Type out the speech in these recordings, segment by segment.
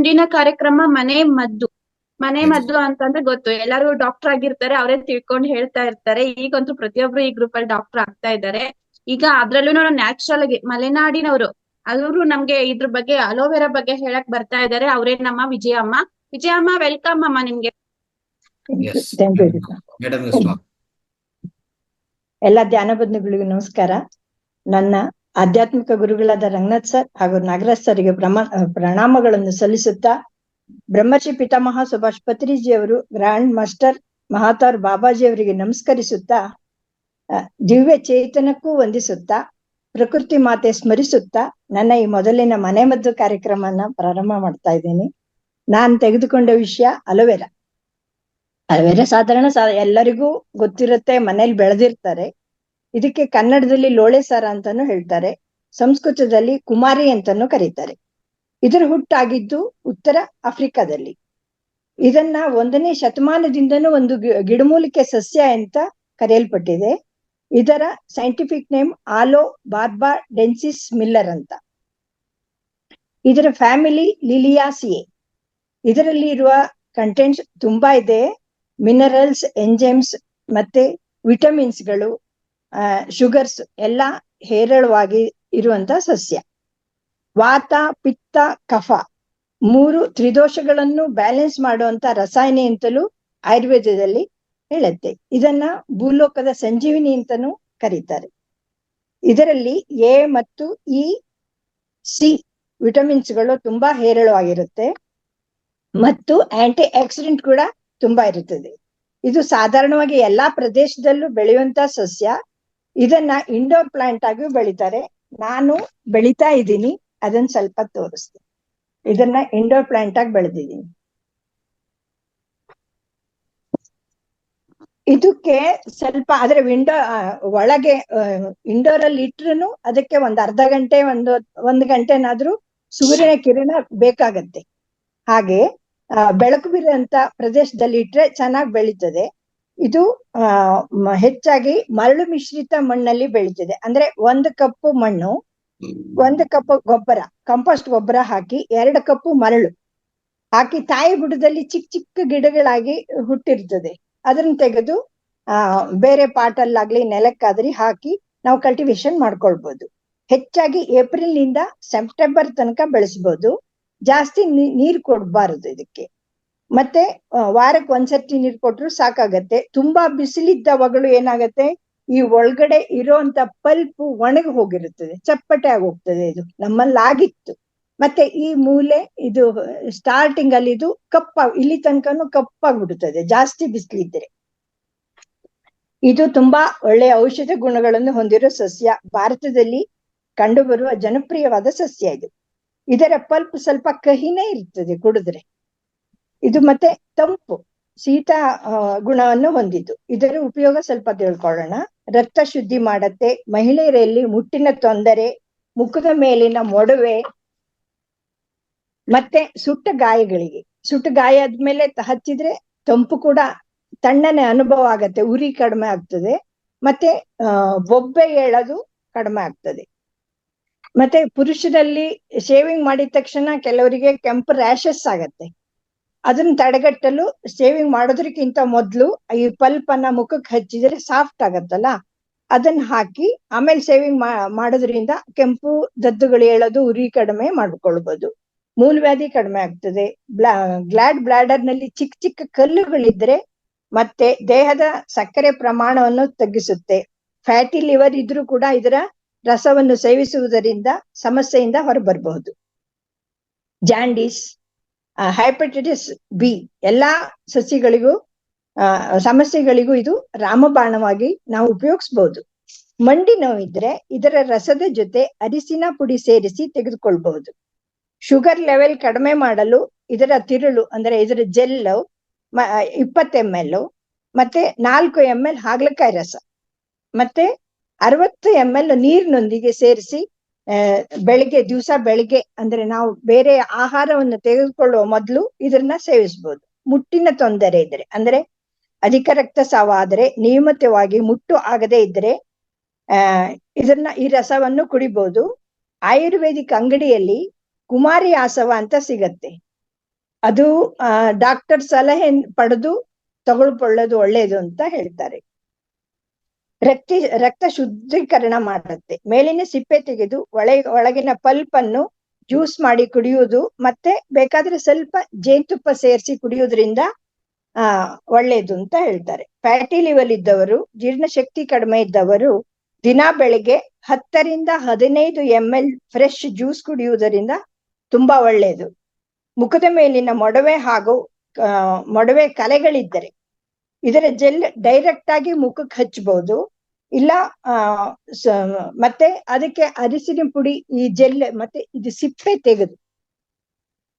ಮುಂದಿನ ಕಾರ್ಯಕ್ರಮ ಮನೆ ಮದ್ದು. ಮನೆ ಮದ್ದು ಅಂತಂದ್ರೆ ಗೊತ್ತು, ಎಲ್ಲಾರು ಡಾಕ್ಟರ್ ಆಗಿರ್ತಾರೆ, ಅವರೇ ತಿಳ್ಕೊಂಡು ಹೇಳ್ತಾ ಇರ್ತಾರೆ. ಈಗಂತೂ ಪ್ರತಿಯೊಬ್ರು ಈ ಗ್ರೂಪ್ ಅಲ್ಲಿ ಡಾಕ್ಟರ್ ಆಗ್ತಾ ಇದ್ದಾರೆ. ಈಗ ಅದ್ರಲ್ಲೂ ನ್ಯಾಚುರಲ್ ಆಗಿ ಮಲೆನಾಡಿನವರು ಅವರು ನಮ್ಗೆ ಇದ್ರ ಬಗ್ಗೆ ಅಲೋವೆರಾ ಬಗ್ಗೆ ಹೇಳಕ್ ಬರ್ತಾ ಇದ್ದಾರೆ. ಅವರೇ ನಮ್ಮ ವಿಜಯಮ್ಮ. ವಿಜಯಮ್ಮ, ವೆಲ್ಕಮ್ ಅಮ್ಮ ನಿಮ್ಗೆ. ಎಲ್ಲ ಧ್ಯಾನ ಬಂಧುಗಳಿಗೂ ನಮಸ್ಕಾರ. ನನ್ನ ಆಧ್ಯಾತ್ಮಿಕ ಗುರುಗಳಾದ ರಂಗನಾಥ್ ಸರ್ ಹಾಗೂ ನಾಗರಾಜ್ ಸರ್ಗೆ ಪ್ರಣಾಮಗಳನ್ನು ಸಲ್ಲಿಸುತ್ತಾ, ಬ್ರಹ್ಮರ್ಷಿ ಪಿತಾಮಹ ಸುಭಾಷ್ ಪತ್ರಿಜಿ ಅವರು, ಗ್ರ್ಯಾಂಡ್ ಮಾಸ್ಟರ್ ಮಹಾತಾರ್ ಬಾಬಾಜಿ ಅವರಿಗೆ ನಮಸ್ಕರಿಸುತ್ತಾ, ದಿವ್ಯ ಚೇತನಕ್ಕೂ ವಂದಿಸುತ್ತಾ, ಪ್ರಕೃತಿ ಮಾತೆ ಸ್ಮರಿಸುತ್ತಾ ನನ್ನ ಈ ಮೊದಲಿನ ಮನೆ ಮದ್ದು ಕಾರ್ಯಕ್ರಮನ ಪ್ರಾರಂಭ ಮಾಡ್ತಾ ಇದ್ದೀನಿ. ನಾನ್ ತೆಗೆದುಕೊಂಡ ವಿಷಯ ಅಲೋವೆರಾ. ಅಲೋವೆರಾ ಸಾಧಾರಣ ಎಲ್ಲರಿಗೂ ಗೊತ್ತಿರುತ್ತೆ, ಮನೇಲಿ ಬೆಳೆದಿರ್ತಾರೆ. ಇದಕ್ಕೆ ಕನ್ನಡದಲ್ಲಿ ಲೋಳೆ ಸಾರ ಅಂತಾನು ಹೇಳ್ತಾರೆ, ಸಂಸ್ಕೃತದಲ್ಲಿ ಕುಮಾರಿ ಅಂತಾನು ಕರೀತಾರೆ. ಇದರ ಹುಟ್ಟಾಗಿದ್ದು ಉತ್ತರ ಆಫ್ರಿಕಾದಲ್ಲಿ. ಇದನ್ನ 1ನೇ ಶತಮಾನದಿಂದನೂ ಒಂದು ಗಿಡಮೂಲಿಕೆ ಸಸ್ಯ ಅಂತ ಕರೆಯಲ್ಪಟ್ಟಿದೆ. ಇದರ ಸೈಂಟಿಫಿಕ್ ನೇಮ್ ಆಲೋ ಬಾರ್ಬಾ ಡೆನ್ಸಿಸ್ ಮಿಲ್ಲರ್ ಅಂತ. ಇದರ ಫ್ಯಾಮಿಲಿ ಲಿಲಿಯಾಸಿಯೇ. ಇದರಲ್ಲಿ ಇರುವ ಕಂಟೆಂಟ್ಸ್ ತುಂಬಾ ಇದೆ. ಮಿನರಲ್ಸ್, ಎಂಜೈಮ್ಸ್ ಮತ್ತೆ ವಿಟಮಿನ್ಸ್ಗಳು, ಶುಗರ್ಸ್ ಎಲ್ಲ ಹೇರಳವಾಗಿ ಇರುವಂತ ಸಸ್ಯ. ವಾತ, ಪಿತ್ತ, ಕಫ 3 ತ್ರಿದೋಷಗಳನ್ನು ಬ್ಯಾಲೆನ್ಸ್ ಮಾಡುವಂತ ರಸಾಯನ ಅಂತಲೂ ಆಯುರ್ವೇದದಲ್ಲಿ ಹೇಳುತ್ತೆ. ಇದನ್ನ ಭೂಲೋಕದ ಸಂಜೀವಿನಿ ಅಂತಾನೂ ಕರೀತಾರೆ. ಇದರಲ್ಲಿ ಎ ಮತ್ತು ಇ, ಸಿ ವಿಟಮಿನ್ಸ್ಗಳು ತುಂಬಾ ಹೇರಳವಾಗಿರುತ್ತೆ ಮತ್ತು ಆಂಟಿ ಆಕ್ಸಿಡೆಂಟ್ ಕೂಡ ತುಂಬಾ ಇರುತ್ತದೆ. ಇದು ಸಾಧಾರಣವಾಗಿ ಎಲ್ಲಾ ಪ್ರದೇಶದಲ್ಲೂ ಬೆಳೆಯುವಂತ ಸಸ್ಯ. ಇದನ್ನ ಇಂಡೋರ್ ಪ್ಲಾಂಟ್ ಆಗಿ ಬೆಳಿತಾರೆ. ನಾನು ಬೆಳಿತಾ ಇದ್ದೀನಿ, ಅದನ್ನ ಸ್ವಲ್ಪ ತೋರಿಸ್ತೀನಿ. ಇದನ್ನ ಇಂಡೋರ್ ಪ್ಲಾಂಟ್ ಆಗಿ ಬೆಳೆದಿದ್ದೀನಿ. ಇದಕ್ಕೆ ಸ್ವಲ್ಪ ಆದ್ರೆ ಒಳಗೆ ಇಂಡೋರ್ ಅಲ್ಲಿ ಇಟ್ರು ಅದಕ್ಕೆ ಅರ್ಧ ಗಂಟೆ ಒಂದು ಗಂಟೆನಾದ್ರೂ ಸೂರ್ಯನ ಕಿರಣ ಬೇಕಾಗತ್ತೆ. ಹಾಗೆ ಬೆಳಕು ಬೀರುವಂತ ಪ್ರದೇಶದಲ್ಲಿ ಇಟ್ರೆ ಚೆನ್ನಾಗಿ ಬೆಳೀತದೆ. ಇದು ಹೆಚ್ಚಾಗಿ ಮರಳು ಮಿಶ್ರಿತ ಮಣ್ಣಲ್ಲಿ ಬೆಳೀತದೆ. ಅಂದ್ರೆ 1 ಕಪ್ಪು ಮಣ್ಣು, 1 ಕಪ್ ಗೊಬ್ಬರ, ಕಂಪೋಸ್ಟ್ ಗೊಬ್ಬರ ಹಾಕಿ 2 ಕಪ್ಪು ಮರಳು ಹಾಕಿ ತಾಯಿ ಬುಡದಲ್ಲಿ ಚಿಕ್ಕ ಚಿಕ್ಕ ಗಿಡಗಳಾಗಿ ಹುಟ್ಟಿರ್ತದೆ. ಅದನ್ನ ತೆಗೆದು ಬೇರೆ ಪಾಟಲ್ಲಾಗ್ಲಿ ನೆಲಕ್ಕಾದ್ರಿ ಹಾಕಿ ನಾವು ಕಲ್ಟಿವೇಶನ್ ಮಾಡ್ಕೊಳ್ಬಹುದು. ಹೆಚ್ಚಾಗಿ ಏಪ್ರಿಲ್ ನಿಂದ ಸೆಪ್ಟೆಂಬರ್ ತನಕ ಬೆಳೆಸ್ಬೋದು. ಜಾಸ್ತಿ ನೀರ್ ಕೊಡ್ಬಾರದು ಇದಕ್ಕೆ. ಮತ್ತೆ ವಾರಕ್ಕೆ 1 ಸರ್ತಿ ನೀರ್ ಕೊಟ್ರು ಸಾಕಾಗತ್ತೆ. ತುಂಬಾ ಬಿಸಿಲಿದ್ದವಾಗಲೂ ಏನಾಗತ್ತೆ, ಈ ಒಳಗಡೆ ಇರೋಂತ ಪಲ್ಪ್ ಒಣಗಿ ಹೋಗಿರುತ್ತದೆ, ಚಪ್ಪಟೆ ಆಗಿ ಹೋಗ್ತದೆ. ಇದು ನಮ್ಮಲ್ಲಿ ಆಗಿತ್ತು. ಮತ್ತೆ ಈ ಮೂಲೆ ಇದು ಸ್ಟಾರ್ಟಿಂಗ್ ಅಲ್ಲಿ ಇದು ಇಲ್ಲಿ ತನಕನು ಕಪ್ಪಾಗ್ಬಿಡುತ್ತದೆ ಜಾಸ್ತಿ ಬಿಸಿಲಿದ್ರೆ. ಇದು ತುಂಬಾ ಒಳ್ಳೆಯ ಔಷಧ ಗುಣಗಳನ್ನು ಹೊಂದಿರೋ ಸಸ್ಯ. ಭಾರತದಲ್ಲಿ ಕಂಡುಬರುವ ಜನಪ್ರಿಯವಾದ ಸಸ್ಯ ಇದು. ಇದರ ಪಲ್ಪ್ ಸ್ವಲ್ಪ ಕಹಿನೇ ಇರ್ತದೆ ಕುಡಿದ್ರೆ. ಇದು ಮತ್ತೆ ತಂಪು, ಶೀತ ಗುಣವನ್ನು ಹೊಂದಿದ್ದು. ಇದರ ಉಪಯೋಗ ಸ್ವಲ್ಪ ತಿಳ್ಕೊಳ್ಳೋಣ. ರಕ್ತ ಶುದ್ಧಿ ಮಾಡತ್ತೆ. ಮಹಿಳೆಯರಲ್ಲಿ ಮುಟ್ಟಿನ ತೊಂದರೆ, ಮುಖದ ಮೇಲಿನ ಮೊಡವೆ ಮತ್ತೆ ಸುಟ್ಟ ಗಾಯ ಆದ್ಮೇಲೆ ಹಚ್ಚಿದ್ರೆ ತಂಪು ಕೂಡ ತಣ್ಣನೆ ಅನುಭವ ಆಗತ್ತೆ, ಉರಿ ಕಡಿಮೆ ಆಗ್ತದೆ. ಮತ್ತೆ ಬೊಬ್ಬೆ ಏಳೋದು ಕಡಿಮೆ ಆಗ್ತದೆ. ಮತ್ತೆ ಪುರುಷರಲ್ಲಿ ಶೇವಿಂಗ್ ಮಾಡಿದ ತಕ್ಷಣ ಕೆಲವರಿಗೆ ಕೆಂಪು ರ್ಯಾಷಸ್ ಆಗತ್ತೆ. ಅದನ್ನ ತಡೆಗಟ್ಟಲು ಶೇವಿಂಗ್ ಮಾಡೋದ್ರಕ್ಕಿಂತ ಮೊದ್ಲು ಈ ಪಲ್ಪ್ ಅನ್ನ ಮುಖಕ್ಕೆ ಹಚ್ಚಿದ್ರೆ ಸಾಫ್ಟ್ ಆಗತ್ತಲ್ಲ, ಅದನ್ನ ಹಾಕಿ ಆಮೇಲೆ ಶೇವಿಂಗ್ ಮಾಡೋದ್ರಿಂದ ಕೆಂಪು ದದ್ದುಗಳು ಹೇಳೋದು, ಉರಿ ಕಡಿಮೆ ಮಾಡ್ಕೊಳ್ಬಹುದು. ಮೂಲವ್ಯಾಧಿ ಕಡಿಮೆ ಆಗ್ತದೆ. ಗ್ಲಾಡ್ ಬ್ಲಾಡರ್ ನಲ್ಲಿ ಚಿಕ್ಕ ಚಿಕ್ಕ ಕಲ್ಲುಗಳಿದ್ರೆ ಮತ್ತೆ ದೇಹದ ಸಕ್ಕರೆ ಪ್ರಮಾಣವನ್ನು ತಗ್ಗಿಸುತ್ತೆ. ಫ್ಯಾಟಿ ಲಿವರ್ ಇದ್ರೂ ಕೂಡ ಇದರ ರಸವನ್ನು ಸೇವಿಸುವುದರಿಂದ ಸಮಸ್ಯೆಯಿಂದ ಹೊರಬರಬಹುದು. ಜಾಂಡೀಸ್, ಹೈಪಟೈಟಿಸ್ ಬಿ ಎಲ್ಲಾ ಸಸ್ಯಗಳಿಗೂ ಸಮಸ್ಯೆಗಳಿಗೂ ಇದು ರಾಮಬಾಣವಾಗಿ ನಾವು ಉಪಯೋಗಿಸಬಹುದು. ಮಂಡಿ ನೋವಿದ್ರೆ ಇದರ ರಸದ ಜೊತೆ ಅರಿಸಿನ ಪುಡಿ ಸೇರಿಸಿ ತೆಗೆದುಕೊಳ್ಬಹುದು. ಶುಗರ್ ಲೆವೆಲ್ ಕಡಿಮೆ ಮಾಡಲು ಇದರ ತಿರುಳು ಅಂದ್ರೆ ಇದರ ಜೆಲ್ 20 ml ಮತ್ತೆ 4 ml ಹಾಗಲಕಾಯಿ ರಸ ಮತ್ತೆ 60 ml ನೀರಿನೊಂದಿಗೆ ಸೇರಿಸಿ ದಿವಸ ಬೆಳಿಗ್ಗೆ ಅಂದ್ರೆ ನಾವು ಬೇರೆ ಆಹಾರವನ್ನು ತೆಗೆದುಕೊಳ್ಳುವ ಮೊದಲು ಇದನ್ನ ಸೇವಿಸಬಹುದು. ಮುಟ್ಟಿನ ತೊಂದರೆ ಇದ್ರೆ ಅಂದ್ರೆ ಅಧಿಕ ರಕ್ತಸ್ರಾವ ಆದ್ರೆ, ನಿಯಮಿತವಾಗಿ ಮುಟ್ಟು ಆಗದೆ ಇದ್ರೆ ಈ ರಸವನ್ನು ಕುಡಿಬಹುದು. ಆಯುರ್ವೇದಿಕ್ ಅಂಗಡಿಯಲ್ಲಿ ಕುಮಾರಿ ಆಸವ ಅಂತ ಸಿಗತ್ತೆ. ಅದು ಡಾಕ್ಟರ್ ಸಲಹೆ ಪಡೆದು ತಗೊಳ್ಕೊಳ್ಳೋದು ಒಳ್ಳೇದು ಅಂತ ಹೇಳ್ತಾರೆ. ರಕ್ತ ಶುದ್ಧೀಕರಣ ಮಾಡುತ್ತೆ. ಮೇಲಿನ ಸಿಪ್ಪೆ ತೆಗೆದು ಒಳಗಿನ ಪಲ್ಪ್ ಅನ್ನು ಜ್ಯೂಸ್ ಮಾಡಿ ಕುಡಿಯುವುದು, ಮತ್ತೆ ಬೇಕಾದ್ರೆ ಸ್ವಲ್ಪ ಜೇನುತುಪ್ಪ ಸೇರಿಸಿ ಕುಡಿಯೋದ್ರಿಂದ ಒಳ್ಳೇದು ಅಂತ ಹೇಳ್ತಾರೆ. ಫ್ಯಾಟಿ ಲಿವರ್ ಇದ್ದವರು, ಜೀರ್ಣಶಕ್ತಿ ಕಡಿಮೆ ಇದ್ದವರು ದಿನ ಬೆಳಿಗ್ಗೆ 10 ರಿಂದ 15 ml ಫ್ರೆಶ್ ಜ್ಯೂಸ್ ಕುಡಿಯುವುದರಿಂದ ತುಂಬಾ ಒಳ್ಳೆಯದು. ಮುಖದ ಮೇಲಿನ ಮೊಡವೆ ಹಾಗೂ ಮೊಡವೆ ಕಲೆಗಳಿದ್ದರೆ ಇದರ ಜೆಲ್ ಡೈರೆಕ್ಟ್ ಆಗಿ ಮುಖಕ್ಕೆ ಹಚ್ಚಬಹುದು, ಇಲ್ಲ ಮತ್ತೆ ಅದಕ್ಕೆ ಅರಿಶಿನ ಪುಡಿ, ಈ ಜೆಲ್ ಮತ್ತೆ ಇದು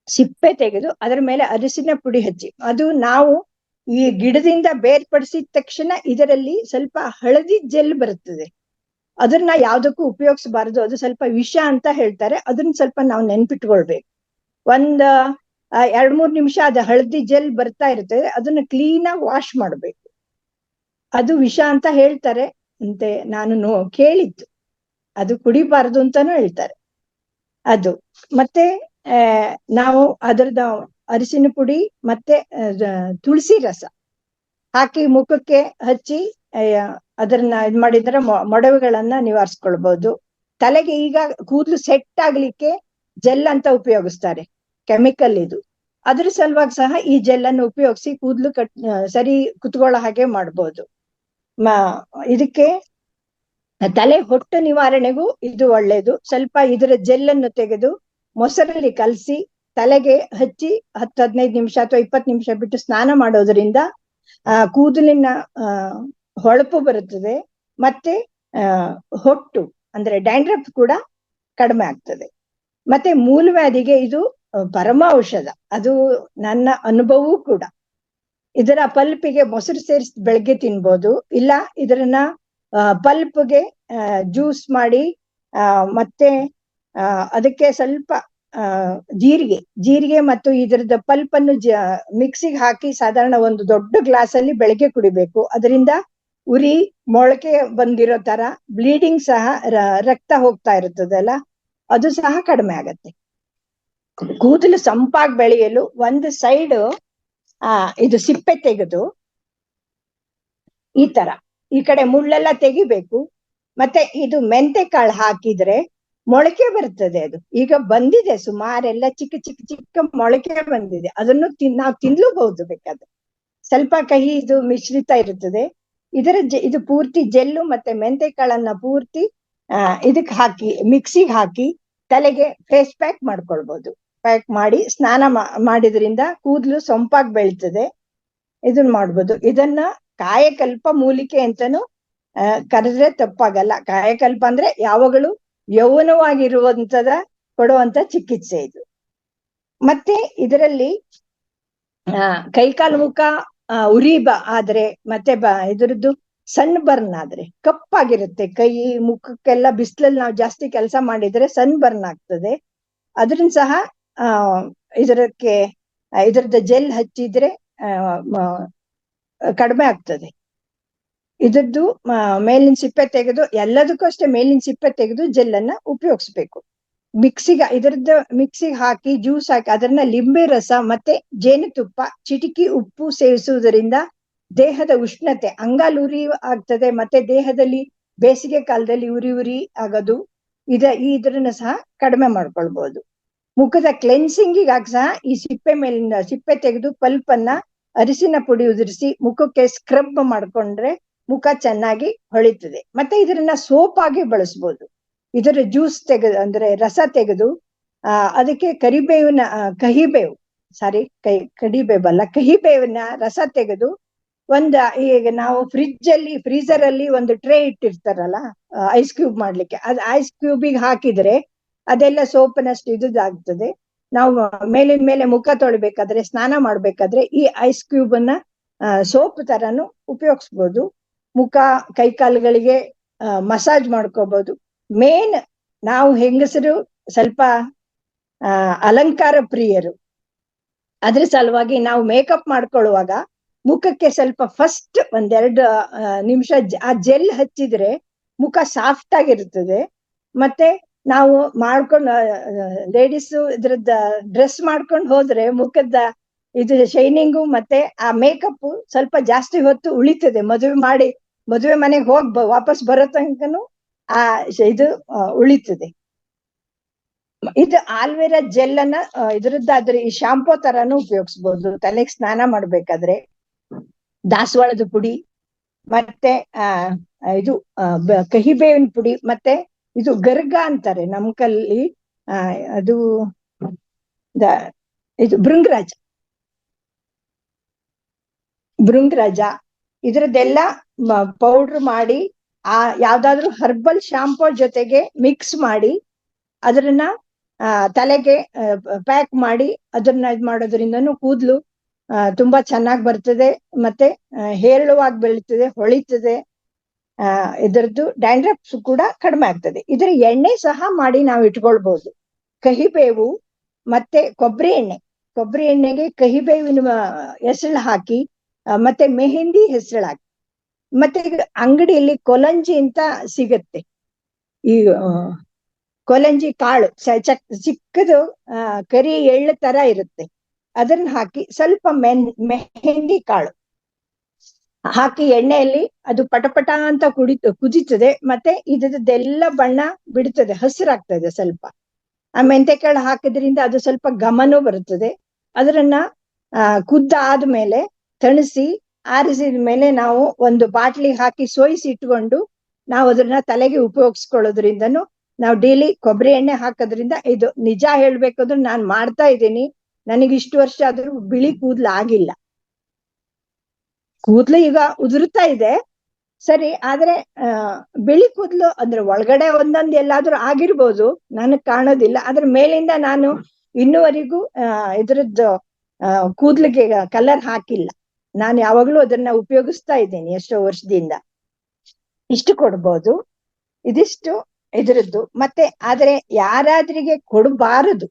ಸಿಪ್ಪೆ ತೆಗೆದು ಅದರ ಮೇಲೆ ಅರಿಶಿನ ಪುಡಿ ಹಚ್ಚಿ, ಅದು ನಾವು ಈ ಗಿಡದಿಂದ ಬೇರ್ಪಡಿಸಿದ ತಕ್ಷಣ ಇದರಲ್ಲಿ ಸ್ವಲ್ಪ ಹಳದಿ ಜೆಲ್ ಬರುತ್ತದೆ. ಅದನ್ನ ಯಾವ್ದಕ್ಕೂ ಉಪಯೋಗಿಸಬಾರದು, ಅದು ಸ್ವಲ್ಪ ವಿಷ ಅಂತ ಹೇಳ್ತಾರೆ. ಅದನ್ನ ಸ್ವಲ್ಪ ನಾವು ನೆನ್ಪಿಟ್ಕೊಳ್ಬೇಕು. 2-3 ನಿಮಿಷ ಅದು ಹಳದಿ ಜೆಲ್ ಬರ್ತಾ ಇರ್ತದೆ, ಅದನ್ನ ಕ್ಲೀನ್ ಆಗಿ ವಾಶ್ ಮಾಡ್ಬೇಕು. ಅದು ವಿಷ ಅಂತ ಹೇಳ್ತಾರೆ ಅಂತೆ, ನಾನು ಕೇಳಿದ್ದು. ಅದು ಕುಡಿಬಾರದು ಅಂತಾನು ಹೇಳ್ತಾರೆ. ಅದು ಮತ್ತೆ ನಾವು ಅದರದ ಅರಿಶಿನ ಪುಡಿ ಮತ್ತೆ ತುಳಸಿ ರಸ ಹಾಕಿ ಮುಖಕ್ಕೆ ಹಚ್ಚಿ ಅದನ್ನ ಇದ್ ಮಾಡಿದ್ರೆ ಮೊಡವೆಗಳನ್ನ ನಿವಾರಿಸ್ಕೊಳ್ಬಹುದು. ತಲೆಗೆ ಈಗ ಕೂದಲು ಸೆಟ್ ಆಗ್ಲಿಕ್ಕೆ ಜೆಲ್ ಅಂತ ಉಪಯೋಗಿಸ್ತಾರೆ, ಕೆಮಿಕಲ್ ಇದು. ಅದ್ರ ಸಲುವಾಗಿ ಸಹ ಈ ಜೆಲ್ ಅನ್ನು ಉಪಯೋಗಿಸಿ ಕೂದಲು ಸರಿ ಕುತ್ಕೊಳ್ಳೋ ಹಾಗೆ ಮಾಡ್ಬೋದು. ಇದಕ್ಕೆ ತಲೆ ಹೊಟ್ಟು ನಿವಾರಣೆಗೂ ಇದು ಒಳ್ಳೇದು. ಸ್ವಲ್ಪ ಇದರ ಜೆಲ್ಲನ್ನು ತೆಗೆದು ಮೊಸರಲ್ಲಿ ಕಲಸಿ ತಲೆಗೆ ಹಚ್ಚಿ 10-15 ನಿಮಿಷ ಅಥವಾ 20 ನಿಮಿಷ ಬಿಟ್ಟು ಸ್ನಾನ ಮಾಡೋದ್ರಿಂದ ಕೂದಲಿನ ಹೊಳಪು ಬರುತ್ತದೆ, ಮತ್ತೆ ಹೊಟ್ಟು ಅಂದ್ರೆ ಡ್ಯಾಂಡ್ರಫ್ ಕೂಡ ಕಡಿಮೆ ಆಗ್ತದೆ. ಮತ್ತೆ ಮೂಲವ್ಯಾಧಿಗೆ ಇದು ಪರಮ ಔಷಧ, ಅದು ನನ್ನ ಅನುಭವವೂ ಕೂಡ. ಇದರ ಪಲ್ಪಿಗೆ ಮೊಸರು ಸೇರಿಸಿ ಬೆಳಗ್ಗೆ ತಿನ್ಬೋದು, ಇಲ್ಲ ಇದನ್ನ ಪಲ್ಪ್ಗೆ ಜ್ಯೂಸ್ ಮಾಡಿ ಮತ್ತೆ ಅದಕ್ಕೆ ಸ್ವಲ್ಪ ಜೀರಿಗೆ ಮತ್ತು ಇದರದ ಪಲ್ಪ್ ಅನ್ನು ಮಿಕ್ಸಿಗೆ ಹಾಕಿ ಸಾಧಾರಣ ಒಂದು ದೊಡ್ಡ ಗ್ಲಾಸ್ ಅಲ್ಲಿ ಬೆಳಗ್ಗೆ ಕುಡಿಬೇಕು. ಅದರಿಂದ ಉರಿ, ಮೊಳಕೆ ಬಂದಿರೋ ತರ ಬ್ಲೀಡಿಂಗ್ ಸಹ, ರಕ್ತ ಹೋಗ್ತಾ ಇರುತ್ತದಲ್ಲ, ಅದು ಸಹ ಕಡಿಮೆ ಆಗತ್ತೆ. ಕೂದಲು ಸಂಪಾಗಿ ಬೆಳೆಯಲು ಒಂದು ಸೈಡ್ ಇದು ಸಿಪ್ಪೆ ತೆಗೆದು ಈ ತರ ಈ ಕಡೆ ಮುಳ್ಳೆಲ್ಲ ತೆಗಿಬೇಕು. ಮತ್ತೆ ಇದು ಮೆಂತೆ ಕಾಳು ಹಾಕಿದ್ರೆ ಮೊಳಕೆ ಬರ್ತದೆ. ಅದು ಈಗ ಬಂದಿದೆ, ಸುಮಾರೆಲ್ಲ ಚಿಕ್ಕ ಮೊಳಕೆ ಬಂದಿದೆ. ಅದನ್ನು ನಾವು ತಿನ್ಲೂಬಹುದು ಬೇಕಾದ್ರೆ. ಸ್ವಲ್ಪ ಕಹಿ ಇದು ಮಿಶ್ರಿತ ಇರುತ್ತದೆ. ಇದು ಪೂರ್ತಿ ಜೆಲ್ಲು ಮತ್ತೆ ಮೆಂತೆ ಕಾಳನ್ನ ಪೂರ್ತಿ ಇದಕ್ಕೆ ಹಾಕಿ ಮಿಕ್ಸಿಗೆ ಹಾಕಿ ತಲೆಗೆ ಫೇಸ್ ಪ್ಯಾಕ್ ಮಾಡ್ಕೊಳ್ಬಹುದು. ಪ್ಯಾಕ್ ಮಾಡಿ ಸ್ನಾನ ಮಾಡಿದ್ರಿಂದ ಕೂದಲು ಸೊಂಪಾಗಿ ಬೆಳೀತದೆ. ಇದನ್ನ ಮಾಡ್ಬೋದು. ಇದನ್ನ ಕಾಯಕಲ್ಪ ಮೂಲಿಕೆ ಅಂತಾನು ಕರೆದ್ರೆ ತಪ್ಪಾಗಲ್ಲ. ಕಾಯಕಲ್ಪ ಅಂದ್ರೆ ಯಾವಾಗಲೂ ಯೌವನವಾಗಿರುವಂತದ ಕೊಡುವಂತ ಚಿಕಿತ್ಸೆ ಇದು. ಮತ್ತೆ ಇದರಲ್ಲಿ ಕೈಕಾಲು ಮುಖ ಉರಿ ಆದ್ರೆ ಮತ್ತೆ ಇದರದ್ದು ಸನ್ ಬರ್ನ್ ಆದ್ರೆ, ಕಪ್ಪಾಗಿರುತ್ತೆ ಕೈ ಮುಖಕ್ಕೆಲ್ಲ, ಬಿಸಿಲಲ್ಲಿ ನಾವು ಜಾಸ್ತಿ ಕೆಲಸ ಮಾಡಿದ್ರೆ ಸನ್ ಬರ್ನ್ ಆಗ್ತದೆ. ಅದ್ರನ್ನ ಸಹ ಇದರದ ಜೆಲ್ ಹಚ್ಚಿದ್ರೆ ಕಡಿಮೆ ಆಗ್ತದೆ. ಇದದ್ದು ಮೇಲಿನ ಸಿಪ್ಪೆ ತೆಗೆದು, ಎಲ್ಲದಕ್ಕೂ ಅಷ್ಟೇ ಮೇಲಿನ ಸಿಪ್ಪೆ ತೆಗೆದು ಜೆಲ್ ಅನ್ನ ಉಪಯೋಗಿಸ್ಬೇಕು. ಮಿಕ್ಸಿಗೆ ಹಾಕಿ ಜ್ಯೂಸ್ ಹಾಕಿ ಅದನ್ನ ಲಿಂಬೆ ರಸ ಮತ್ತೆ ಜೇನುತುಪ್ಪ, ಚಿಟಿಕಿ ಉಪ್ಪು ಸೇವಿಸುವುದರಿಂದ ದೇಹದ ಉಷ್ಣತೆ, ಅಂಗಾಲು ಆಗ್ತದೆ. ಮತ್ತೆ ದೇಹದಲ್ಲಿ ಬೇಸಿಗೆ ಕಾಲದಲ್ಲಿ ಉರಿ ಆಗೋದು ಇದನ್ನ ಸಹ ಕಡಿಮೆ ಮಾಡ್ಕೊಳ್ಬಹುದು. ಮುಖದ ಕ್ಲೆನ್ಸಿಂಗಿಗಾಗಿ ಸಹ ಈ ಸಿಪ್ಪೆ ತೆಗೆದು ಪಲ್ಪ್ ಅನ್ನ ಅರಿಶಿನ ಪುಡಿ ಉದುರಿಸಿ ಮುಖಕ್ಕೆ ಸ್ಕ್ರಬ್ ಮಾಡ್ಕೊಂಡ್ರೆ ಮುಖ ಚೆನ್ನಾಗಿ ಹೊಳಿತದೆ. ಮತ್ತೆ ಇದನ್ನ ಸೋಪ್ ಆಗಿ ಬಳಸ್ಬೋದು. ಇದರ ಜ್ಯೂಸ್ ತೆಗೆದು ಅಂದ್ರೆ ರಸ ತೆಗೆದು ಅದಕ್ಕೆ ಕಹಿಬೇವನ್ನ ರಸ ತೆಗೆದು ಈಗ ನಾವು ಫ್ರೀಜರ್ ಅಲ್ಲಿ ಒಂದು ಟ್ರೇ ಇಟ್ಟಿರ್ತಾರಲ್ಲ ಐಸ್ ಕ್ಯೂಬ್ ಮಾಡ್ಲಿಕ್ಕೆ, ಅದು ಐಸ್ ಕ್ಯೂಬಿಗೆ ಹಾಕಿದ್ರೆ ಅದೆಲ್ಲ ಸೋಪ್ನಷ್ಟು ಇದಾಗ್ತದೆ. ನಾವು ಮೇಲಿನ ಮೇಲೆ ಮುಖ ತೊಳಿಬೇಕಾದ್ರೆ, ಸ್ನಾನ ಮಾಡ್ಬೇಕಾದ್ರೆ ಈ ಐಸ್ ಕ್ಯೂಬ್ ಅನ್ನ ಸೋಪ್ ತರನು ಉಪಯೋಗಿಸ್ಬೋದು. ಮುಖ ಕೈಕಾಲುಗಳಿಗೆ ಮಸಾಜ್ ಮಾಡ್ಕೋಬಹುದು. ಮೇನ್ ನಾವು ಹೆಂಗಸರು ಸ್ವಲ್ಪ ಅಲಂಕಾರ ಪ್ರಿಯರು, ಅದ್ರ ಸಲುವಾಗಿ ನಾವು ಮೇಕಪ್ ಮಾಡ್ಕೊಳ್ಳುವಾಗ ಮುಖಕ್ಕೆ ಸ್ವಲ್ಪ ಫಸ್ಟ್ 1-2 ನಿಮಿಷ ಆ ಜೆಲ್ ಹಚ್ಚಿದ್ರೆ ಮುಖ ಸಾಫ್ಟ್ ಆಗಿರ್ತದೆ. ಮತ್ತೆ ನಾವು ಮಾಡ್ಕೊಂಡು ಲೇಡೀಸ್ ಇದ್ರದ್ದ ಡ್ರೆಸ್ ಮಾಡ್ಕೊಂಡು ಹೋದ್ರೆ ಮುಖದ ಇದು ಶೈನಿಂಗು ಮತ್ತೆ ಆ ಮೇಕಪ್ ಸ್ವಲ್ಪ ಜಾಸ್ತಿ ಹೊತ್ತು ಉಳಿತದೆ. ಮದುವೆ ಮನೆಗೆ ವಾಪಸ್ ಬರೋ ತನಕನು ಆ ಇದು ಉಳಿತದೆ. ಇದು ಆಲ್ವೇರಾ ಜೆಲ್ ಅನ್ನ ಇದ್ರದ್ದಾದ್ರೆ ಈ ಶಾಂಪೂ ತರಾನು ಉಪಯೋಗಿಸ್ಬೋದು. ತಲೆಗೆ ಸ್ನಾನ ಮಾಡ್ಬೇಕಾದ್ರೆ ದಾಸವಾಳದ ಪುಡಿ ಮತ್ತೆ ಇದು ಕಹಿಬೇವಿನ ಪುಡಿ ಮತ್ತೆ ಇದು ಗರ್ಗ ಅಂತಾರೆ ನಮ್ ಕಲ್ಲಿ ಅದು ಇದು ಭೃಂಗರಾಜ ಇದ್ರದ್ದೆಲ್ಲ ಪೌಡರ್ ಮಾಡಿ ಯಾವ್ದಾದ್ರು ಹರ್ಬಲ್ ಶಾಂಪೂ ಜೊತೆಗೆ ಮಿಕ್ಸ್ ಮಾಡಿ ಅದನ್ನ ತಲೆಗೆ ಪ್ಯಾಕ್ ಮಾಡಿ ಅದನ್ನ ಇದ್ ಮಾಡೋದ್ರಿಂದನೂ ಕೂದ್ಲು ತುಂಬಾ ಚೆನ್ನಾಗಿ ಬರ್ತದೆ. ಮತ್ತೆ ಹೇರಳವಾಗಿ ಬೆಳೀತದೆ, ಹೊಳಿತದೆ. ಇದರದ್ದು ಡ್ಯಾಂಡ್ರಫ್ ಕೂಡ ಕಡಿಮೆ ಆಗ್ತದೆ. ಇದರ ಎಣ್ಣೆ ಸಹ ಮಾಡಿ ನಾವು ಇಟ್ಕೊಳ್ಬಹುದು. ಕಹಿಬೇವು ಮತ್ತೆ ಕೊಬ್ಬರಿ ಎಣ್ಣೆಗೆ ಕಹಿಬೇವಿನ ಹೆಸಳು ಹಾಕಿ ಮತ್ತೆ ಮೆಹಂದಿ ಹೆಸಳು ಹಾಕಿ ಮತ್ತೆ ಅಂಗಡಿಯಲ್ಲಿ ಕೊಲಂಜಿ ಅಂತ ಸಿಗತ್ತೆ. ಈ ಕೊಲಂಜಿ ಕಾಳು ಚಿಕ್ಕದು ಕರಿ ಎಳ್ಳು ತರ ಇರುತ್ತೆ. ಅದನ್ನ ಹಾಕಿ ಸ್ವಲ್ಪ ಮೆಹಂದಿ ಕಾಳು ಹಾಕಿ ಎಣ್ಣೆಯಲ್ಲಿ ಅದು ಪಟಪಟ ಅಂತ ಕುದೀತದೆ. ಮತ್ತೆ ಇದರದ್ದೆಲ್ಲ ಬಣ್ಣ ಬಿಡ್ತದೆ, ಹಸಿರಾಗ್ತದೆ ಸ್ವಲ್ಪ. ಆ ಮೆಂತೆಕಾಳು ಹಾಕಿದ್ರಿಂದ ಅದು ಸ್ವಲ್ಪ ಘಮನೂ ಬರುತ್ತದೆ. ಅದನ್ನ ಕುದ್ದಾದ್ಮೇಲೆ ತಣಿಸಿ ಆರಿಸಿದ ಮೇಲೆ ನಾವು ಒಂದು ಬಾಟ್ಲಿ ಹಾಕಿ ಸೋಯಿಸಿ ಇಟ್ಕೊಂಡು ನಾವು ಅದನ್ನ ತಲೆಗೆ ಉಪಯೋಗಿಸ್ಕೊಳ್ಳೋದ್ರಿಂದನು ನಾವು ಡೈಲಿ ಕೊಬ್ಬರಿ ಎಣ್ಣೆ ಹಾಕೋದ್ರಿಂದ ಇದು ನಿಜ ಹೇಳ್ಬೇಕಂದ್ರೆ ನಾನ್ ಮಾಡ್ತಾ ಇದ್ದೀನಿ. ನನಗೆ ಇಷ್ಟು ವರ್ಷ ಆದ್ರೂ ಬಿಳಿ ಕೂದ್ಲು ಆಗಿಲ್ಲ. ಕೂದ್ಲು ಈಗ ಉದುರ್ತಾ ಇದೆ ಸರಿ, ಆದ್ರೆ ಬಿಳಿ ಕೂದ್ಲು ಅಂದ್ರೆ ಒಳಗಡೆ ಒಂದೊಂದು ಎಲ್ಲಾದ್ರೂ ಆಗಿರ್ಬೋದು, ನನಗ್ ಕಾಣೋದಿಲ್ಲ. ಅದ್ರ ಮೇಲಿಂದ ನಾನು ಇನ್ನುವರೆಗೂ ಇದ್ರದ್ದು ಕೂದ್ಲಿಗೆ ಕಲರ್ ಹಾಕಿಲ್ಲ. ನಾನು ಯಾವಾಗ್ಲೂ ಅದನ್ನ ಉಪಯೋಗಿಸ್ತಾ ಇದ್ದೀನಿ ಎಷ್ಟೋ ವರ್ಷದಿಂದ. ಇಷ್ಟು ಕೊಡ್ಬೋದು, ಇದಿಷ್ಟು ಇದ್ರದ್ದು. ಮತ್ತೆ ಆದ್ರೆ ಯಾರಾದ್ರಿಗೆ ಕೊಡಬಾರದು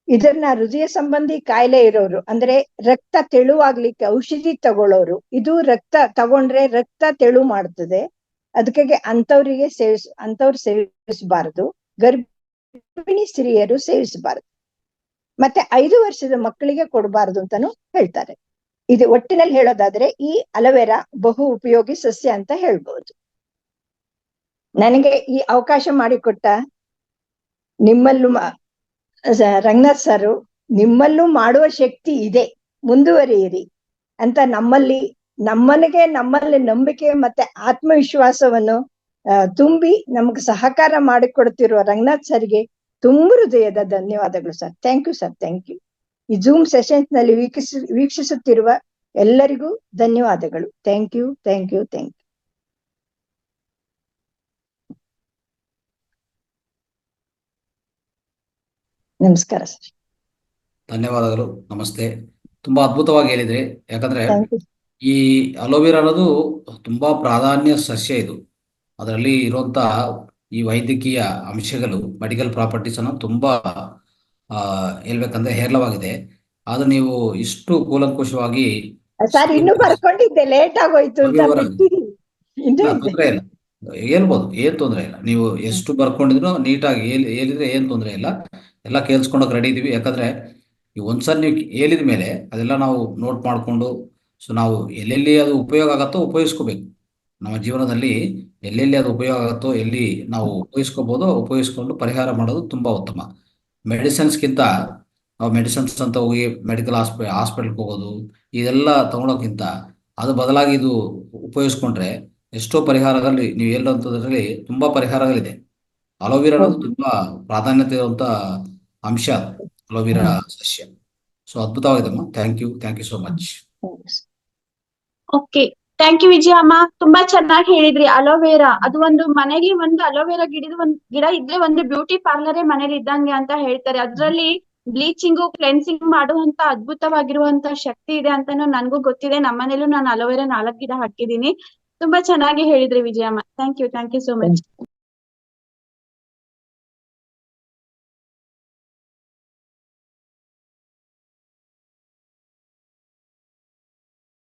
ಇದನ್ನ ಹೃದಯ ಸಂಬಂಧಿ ಕಾಯಿಲೆ ಇರೋರು, ಅಂದ್ರೆ ರಕ್ತ ತೆಳುವಾಗ್ಲಿಕ್ಕೆ ಔಷಧಿ ತಗೊಳ್ಳೋರು. ಇದು ರಕ್ತ ತಗೊಂಡ್ರೆ ರಕ್ತ ತೆಳು ಮಾಡ್ತದೆ, ಅದಕ್ಕೆ ಅಂತವ್ರು ಸೇವಿಸಬಾರದು. ಗರ್ಭಿಣಿ ಸ್ತ್ರೀಯರು ಸೇವಿಸಬಾರದು. ಮತ್ತೆ 5 ವರ್ಷದ ಮಕ್ಕಳಿಗೆ ಕೊಡಬಾರದು ಅಂತಾನು ಹೇಳ್ತಾರೆ. ಇದು ಒಟ್ಟಿನಲ್ಲಿ ಹೇಳೋದಾದ್ರೆ ಈ ಅಲೋವೆರಾ ಬಹು ಉಪಯೋಗಿ ಸಸ್ಯ ಅಂತ ಹೇಳ್ಬಹುದು. ನನಗೆ ಈ ಅವಕಾಶ ಮಾಡಿಕೊಟ್ಟ ನಿಮ್ಮಲ್ಲೂ ರಂಗನಾಥ್ ಸರ್, ನಿಮ್ಮಲ್ಲೂ ಮಾಡುವ ಶಕ್ತಿ ಇದೆ, ಮುಂದುವರಿಯಿರಿ ಅಂತ ನಮ್ಮಲ್ಲಿ ನಂಬಿಕೆ ಮತ್ತೆ ಆತ್ಮವಿಶ್ವಾಸವನ್ನು ತುಂಬಿ ನಮ್ಗೆ ಸಹಕಾರ ಮಾಡಿಕೊಡ್ತಿರುವ ರಂಗನಾಥ್ ಸರ್ಗೆ ತುಂಬ ಹೃದಯದ ಧನ್ಯವಾದಗಳು sir. Thank you sir, thank you. ಈ ಜೂಮ್ ಸೆಷನ್ಸ್ ನಲ್ಲಿ ವೀಕ್ಷಿಸುತ್ತಿರುವ ಎಲ್ಲರಿಗೂ ಧನ್ಯವಾದಗಳು. Thank you, thank you, thank you. ನಮಸ್ಕಾರ ಸರ್. ಧನ್ಯವಾದಗಳು. ನಮಸ್ತೆ. ತುಂಬಾ ಅದ್ಭುತವಾಗಿ ಹೇಳಿದ್ರಿ. ಯಾಕಂದ್ರೆ ಥ್ಯಾಂಕ್ ಯು. ಈ ಅಲೋವೆರಾ ಅನ್ನೋದು ತುಂಬಾ ಪ್ರಾಧಾನ್ಯ ಸಸ್ಯ. ಇದು ಅದರಲ್ಲಿ ಇರುವಂತ ಈ ವೈದ್ಯಕೀಯ ಅಂಶಗಳು, ಮೆಡಿಕಲ್ ಪ್ರಾಪರ್ಟೀಸ್ ಅನ್ನು ತುಂಬಾ ಹೇಳ್ಬೇಕಂದ್ರೆ ಹೇರಳವಾಗಿದೆ. ಆದ್ರೆ ನೀವು ಇಷ್ಟು ಕೂಲಂಕುಷವಾಗಿ ಸರ್ ಇನ್ನೂ ಬರ್ಕೊಂಡಿದ್ದೆ, ಲೇಟ್ ಆಗೋಯ್ತು ಅಂತ ಬಿಟ್ಟಿದ್ದೀನಿ. ತೊಂದರೆ ಇಲ್ಲ, ಹೇಳ್ಬೋದು, ಏನ್ ತೊಂದರೆ ಇಲ್ಲ. ನೀವು ಎಷ್ಟು ಬರ್ಕೊಂಡಿದ್ರು ನೀಟಾಗಿ ಹೇಳಿದ್ರೆ ಏನ್ ತೊಂದರೆ ಇಲ್ಲ. ಎಲ್ಲ ಕೇಳಿಸ್ಕೊಂಡೋಗಿ ರೆಡಿ ಇದೀವಿ. ಯಾಕಂದ್ರೆ ಈ ಒಂದ್ಸರಿ ನೀವು ಹೇಳಿದ ಮೇಲೆ ಅದೆಲ್ಲ ನಾವು ನೋಟ್ ಮಾಡಿಕೊಂಡು, ಸೊ ನಾವು ಎಲ್ಲೆಲ್ಲಿ ಅದು ಉಪಯೋಗ ಆಗತ್ತೋ ಉಪಯೋಗಿಸ್ಕೋಬೇಕು. ನಮ್ಮ ಜೀವನದಲ್ಲಿ ಎಲ್ಲೆಲ್ಲಿ ಅದು ಉಪಯೋಗ ಆಗುತ್ತೋ, ಎಲ್ಲಿ ನಾವು ಉಪಯೋಗಿಸ್ಕೊಂಡು ಪರಿಹಾರ ಮಾಡೋದು ತುಂಬಾ ಉತ್ತಮ. ಮೆಡಿಸಿನ್ಸ್ಗಿಂತ ನಾವು ಮೆಡಿಸಿನ್ಸ್ ಅಂತ ಹೋಗಿ ಮೆಡಿಕಲ್ ಹಾಸ್ಪಿಟಲ್ಗೆ ಹೋಗೋದು ಇದೆಲ್ಲ ತಗೊಳೋಕ್ಕಿಂತ ಅದು ಬದಲಾಗಿ ಇದು ಉಪಯೋಗಿಸ್ಕೊಂಡ್ರೆ ಎಷ್ಟೋ ಪರಿಹಾರಗಳಲ್ಲಿ ನೀವು ಹೇಳುವಂಥದ್ರಲ್ಲಿ ತುಂಬಾ ಪರಿಹಾರಗಳಿದೆ. ಅಲೋವೆರಾ ಅನ್ನೋದು ತುಂಬಾ ಪ್ರಾಧಾನ್ಯತೆ ಇರುವಂತ ಅಂಶ, ಅಲೋವೆರಾ ಸಸ್ಯ. ಸೊ ಅದ್ಭುತವಾಗಿದೆಮ್ಮ. Thank you so much. Okay, thank you Vijayamma. ತುಂಬಾ ಚೆನ್ನಾಗಿ ಹೇಳಿದ್ರಿ. ಅಲೋವೆರಾ ಅದು ಒಂದು ಮನೆಗೆ ಒಂದು ಅಲೋವೆರಾ ಗಿಡ ಇದ್ರೆ ಒಂದು ಬ್ಯೂಟಿ ಪಾರ್ಲರೇ ಮನೇಲಿ ಇದ್ದಂಗೆ ಅಂತ ಹೇಳ್ತಾರೆ. ಅದ್ರಲ್ಲಿ ಬ್ಲೀಚಿಂಗು ಕ್ಲೆನ್ಸಿಂಗ್ ಮಾಡುವಂತ ಅದ್ಭುತವಾಗಿರುವಂತ ಶಕ್ತಿ ಇದೆ ಅಂತಾನು ನನ್ಗೂ ಗೊತ್ತಿದೆ. ನಮ್ಮನೇಲೂ ನಾನು ಅಲೋವೆರಾ 4 ಗಿಡ ಹಾಕಿದೀನಿ. ತುಂಬಾ ಚೆನ್ನಾಗಿ ಹೇಳಿದ್ರಿ Vijayamma. Thank you so much.